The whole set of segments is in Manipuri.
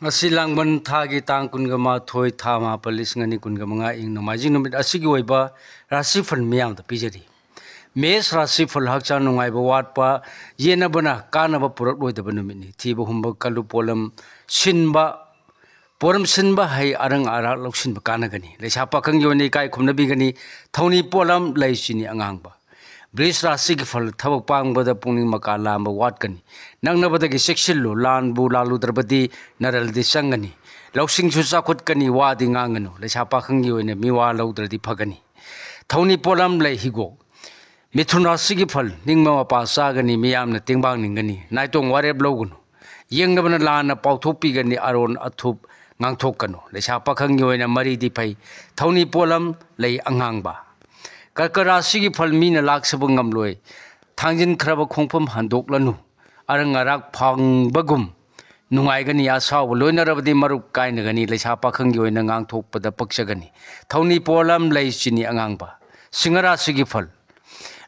Asi langban thagi tang kunga ma thoi tha ma palis ngani kunga manga ing nomaji numit asigi oiba rasifal miyam da pijari mes rasifal hakcha nungai ba watpa yena bana kana ba purat loi da banumit ni thiba humba kalu polam sinba poram sinba hai arang ara loksin ba kana gani leisa pakang yoni kai khumna bi gani thoni polam lai chini angang ba Bris rasi ki fal thabak pang bada pungning makala amba wat kani nang na bada ki section lo lan bu lalu terbadi naral di sangani lausing su sakut kani wa di ngangano le sapa khangi oine mi wa lau di phagani thoni polam lai higo mithun rasi ki fal ningma pa sa gani miyam na tingbang ningani naitong wareb loguno yeng na bana lan na pauthopi gani aron athup ngangthok kano le sapa khangi oine mari di phai thoni polam lai angang ba Karkarasi ki falmi na lak sabungam loy thangjin khraba khongpam handok lanu arang arak phang bagum nungai gani asaw loina rabadi maruk kaina gani leisa pakhangi oina ngang thokpada paksagani thoni polam lei chini angang ba singara sigi fal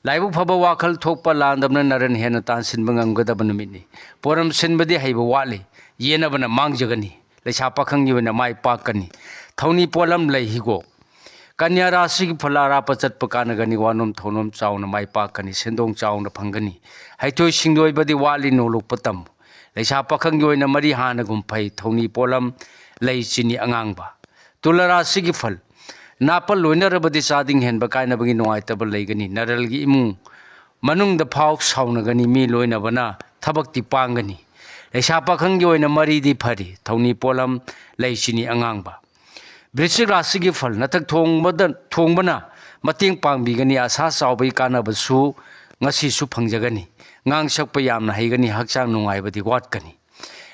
laibu phaba wakhal thokpa landamna naran hena tan sinba ngamgada banumini poram sinbadi haiba wali yena bana mangjagani leisa pakhangi oina mai pakani thoni polam lei higo Kanya rasi ki phalara pachat pakana gani wanom thonom chauna mai pakani sendong chauna phangani haitoi singdoi badi wali no lok patam leisa pakhang yoina mari hana gum phai thoni polam lei chini angang ba tulara rasi ki phal napal loina rabadi sading hen ba kaina bagi noai tabal lei gani naral gi imung manung da phau sauna gani mi loina bana thabak ti pangani leisa pakhang yoina mari di phari thoni polam lei chini angang ba Brisik rasi ki fal natak thongbana mating pangbigani asa sawbai kanabasu ngasi su phangjagani ngang sakpa yamna haigani hakchang nungai badi watkani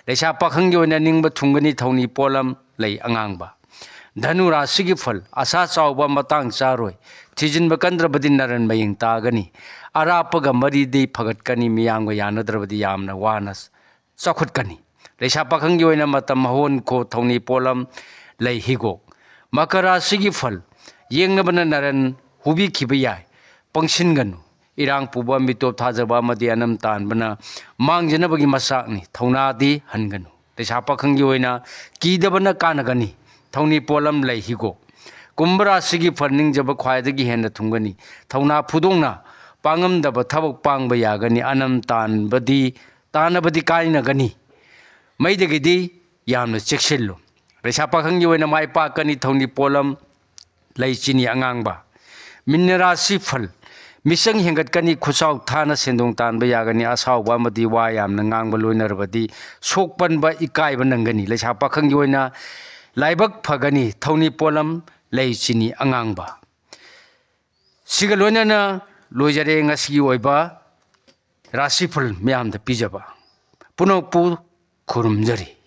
leisa pakhang yoina ningba thungani thoni polam lei angang ba dhanu rasi ki fal asa sawba matang charoi thijinba kandrabadi naran maying tagani arapaga mari dei phagatkani miyamga yanadrabadi yamna wanas chakhutkani leisa pakhang yoina matam hon ko thoni polam lei higo Makara sigi fal yeng na bana naran hubi kibaya pangsin ganu irang puba mitop thajaba madi anam tan bana mangjana bagi masak ni thona di hanganu leisa pakhang yoina ki da bana kana gani thoni polam lai higo kumbra sigi farning jaba khwaidagi hena thungani thona phudongna pangam da ba thabak pangba yagani anam tan badi kaina gani maidagi di yamna cheksillo Leisa pakhang yoina mai pakani thoni polam lai chini angang ba minerasi fal misang hengat kani khusaw thana sendong tan ba yagani asaw ba madi wa yamna ngang ba loinar badi sokpan ba ikai ba nangani leisa pakhang yoina laibak phagani thoni polam lai chini angang ba siga loina na loijare ngasi oiba rasi fal miyam da pijaba punokpu khurumjari